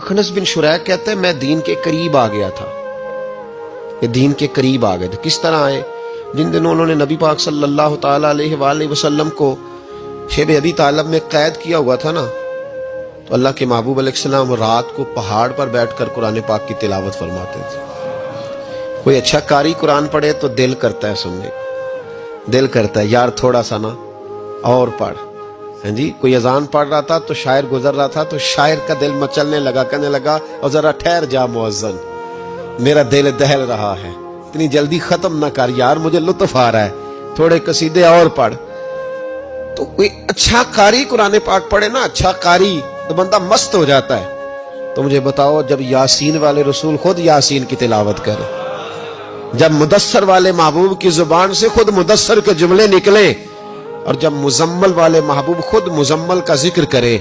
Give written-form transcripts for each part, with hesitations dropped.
अखनस बिन शुरैक कहते हैं मैं दीन के करीब आ गया था। ये दीन के करीब आ गए थे। किस तरह आए? जिन दिनों उन्होंने नबी पाक सल्लल्लाहु ताला अलैहि वसल्लम को शेब अबी तालिब में कैद किया हुआ था ना, तो अल्लाह के महबूब अलैहिस्सलाम रात को पहाड़ पर बैठकर कुरान पाक की तिलावत फरमाते थे। कोई अच्छा कारी कुरान पढ़े तो दिल करता है सुनने को, दिल करता है यार थोड़ा सा ना और पढ़। हाँ जी, कोई अजान पढ़ रहा था तो शायर गुजर रहा था तो शायर का दिल मचलने लगा, कहने लगा और जरा ठहर जा मुअज्जिन, मेरा दिल दहल रहा है, इतनी जल्दी खत्म ना कर यार, मुझे लुत्फ आ रहा है, थोड़े कसीदे और पढ़। तो कोई अच्छा कारी कुरान पाक पढ़े ना, अच्छा कारी, तो बंदा मस्त हो जाता है। तो मुझे बताओ, जब यासीन वाले रसूल खुद यासीन की तिलावत करे, जब मुदस्सर वाले महबूब की जुबान से खुद मुदस्सर के जुमले निकले, और जब मुजम्मल वाले महबूब खुद मुजम्मल का जिक्र करे,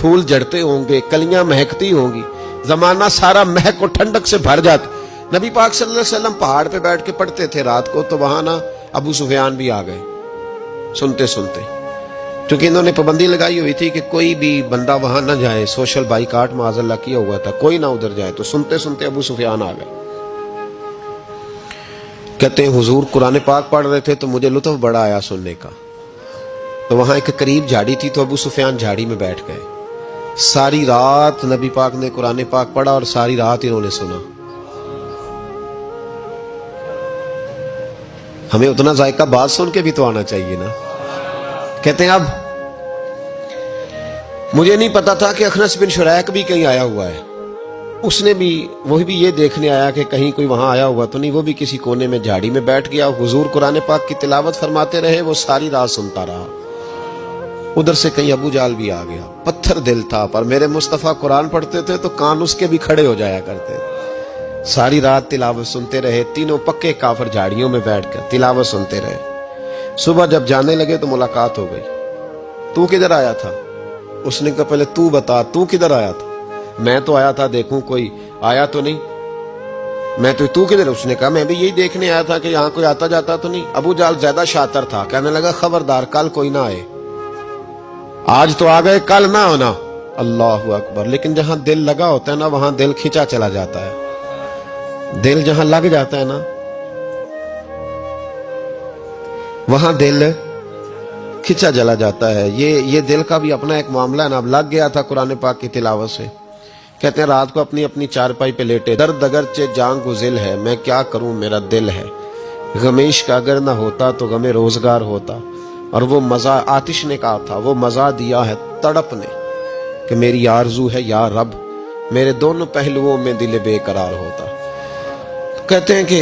फूल जड़ते होंगे, कलियां महकती होंगी, जमाना सारा महक और ठंडक से भर जाता। नबी पाक सल्लल्लाहु अलैहि वसल्लम पहाड़ पे बैठ के पढ़ते थे रात को, तो वहां ना अबू सुफियान भी आ गए सुनते सुनते, क्योंकि इन्होंने पाबंदी लगाई हुई थी कि कोई भी बंदा वहां ना जाए, सोशल बाइकाट माज़अल्लाह किया हुआ था, कोई ना उधर जाए। तो सुनते सुनते अबू सुफियान आ गए। कहते हैं हुजूर कुरान पाक पढ़ रहे थे तो मुझे लुत्फ बड़ा आया सुनने का। तो वहां एक करीब झाड़ी थी, तो अबू सुफियान झाड़ी में बैठ गए। सारी रात नबी पाक ने कुरान पाक पढ़ा और सारी रात इन्होंने सुना। हमें उतना जायका बात सुन के भी तो आना चाहिए ना। कहते हैं अब मुझे नहीं पता था कि अखनस बिन शुरैक भी कहीं आया हुआ है। उसने भी, वही भी ये देखने आया कि कहीं कोई वहां आया हुआ तो नहीं। वो भी किसी कोने में झाड़ी में बैठ गया। हुजूर कुरान पाक की तिलावत फरमाते रहे, वो सारी रात सुनता रहा। उधर से कहीं अबू जाल भी आ गया। पत्थर दिल था, पर मेरे मुस्तफा कुरान पढ़ते थे तो कान उसके भी खड़े हो जाया करते थे। सारी रात तिलावत सुनते रहे। तीनों पक्के काफिर झाड़ियों में बैठकर तिलावत सुनते रहे। सुबह जब जाने लगे तो मुलाकात हो गई। तू किधर आया था? उसने कहा पहले तू बता, तू किधर आया था? मैं तो आया था देखूं कोई आया तो नहीं। मैं तो, तू किधर? उसने कहा मैं भी यही देखने आया था कि यहाँ कोई आता जाता तो नहीं। अबू जाल ज्यादा शातिर था, कहने लगा खबरदार कल कोई ना आए, आज तो आ गए कल ना होना। अल्लाहु अकबर। लेकिन जहां दिल लगा होता है ना, वहां दिल खिंचा चला जाता है। दिल जहां लग जाता है ना, वहां दिल खिंचा चला जाता है। ये दिल का भी अपना एक मामला है ना। अब लग गया था कुरान पाक की तिलावत से। कहते हैं रात को अपनी अपनी चारपाई पे लेटे, दर्द अगरचे जान गुजिल है, मैं क्या करूं मेरा दिल है, गमेश का अगर ना होता तो गमे रोजगार होता। और वो मजा, आतिश ने कहा था, वो मजा दिया है तड़प ने कि मेरी आरजू है या रब, मेरे दोनों पहलुओं में दिल बेकरार होता। तो कहते हैं कि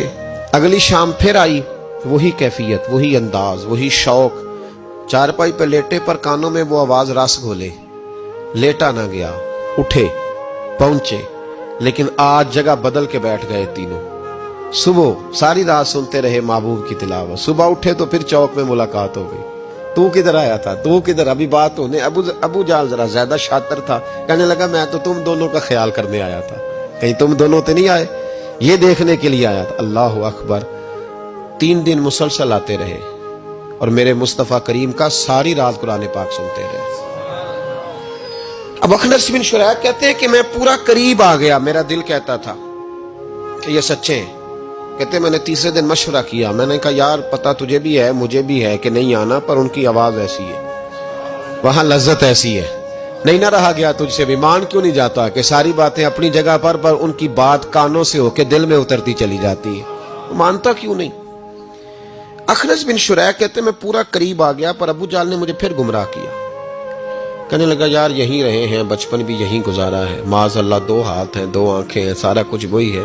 अगली शाम फिर आई, वही कैफियत, वही अंदाज, वही शौक। चारपाई पे लेटे पर कानों में वो आवाज रस घोले। लेटा ना गया, उठे पहुंचे, लेकिन आज जगह बदल के बैठ गए तीनों। सुबह सारी रात सुनते रहे महबूब की तिलावत। सुबह उठे तो फिर चौक में मुलाकात हो गई। तू किधर आया था? तू किधर? अभी बात होने। अबू जाल जरा ज्यादा शातिर था, कहने लगा मैं तो तुम दोनों का ख्याल करने आया था, कहीं तुम दोनों तो नहीं आए, ये देखने के लिए आया था। अल्लाह अकबर। 3 दिन मुसलसल आते रहे और मेरे मुस्तफा करीम का सारी रात कुरान पाक सुनते रहे। अब अखनस बिन शुरैक कहते हैं कि मैं पूरा करीब आ गया। मेरा दिल कहता था कि ये सच्चे हैं। कहते मैंने तीसरे दिन मशवरा किया। मैंने कहा यार पता तुझे भी है मुझे भी है कि नहीं आना, पर उनकी आवाज ऐसी है, वहां लज्जत ऐसी है, नहीं ना रहा गया तुझसे भी। मान क्यों नहीं जाता कि सारी बातें अपनी जगह पर उनकी बात कानों से होके दिल में उतरती चली जाती है, मानता क्यों नहीं? अखनस बिन शुरैक कहते मैं पूरा करीब आ गया, पर अबू जाल ने मुझे फिर गुमराह किया। कहने लगा यार यहीं रहे हैं, बचपन भी यहीं गुजारा है, माज़अल्लाह 2 हाथ हैं 2 आंखें हैं, सारा कुछ वही है,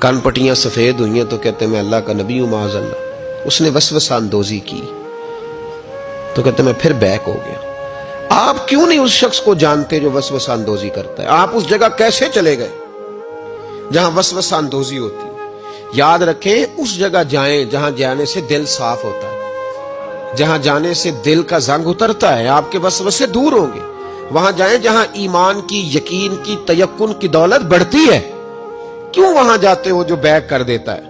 कान पट्टियां सफेद हुई हैं तो कहते मैं अल्लाह का नबी हूं माज़अल्लाह। उसने वसवसा अंदोजी की तो कहते मैं फिर बैक हो गया। आप क्यों नहीं उस शख्स को जानते जो वसवसा अंदोजी करता है? आप उस जगह कैसे चले गए जहां वसवसा अंदोजी होती है? याद रखें, उस जगह जाएं जहां जाने से दिल साफ होता है, जहां जाने से दिल का जंग उतरता है, आपके वसवसे दूर होंगे। वहां जाएं जहां ईमान की, यकीन की, तयक्कुन की दौलत बढ़ती है। क्यों वहां जाते हो जो बैक कर देता है?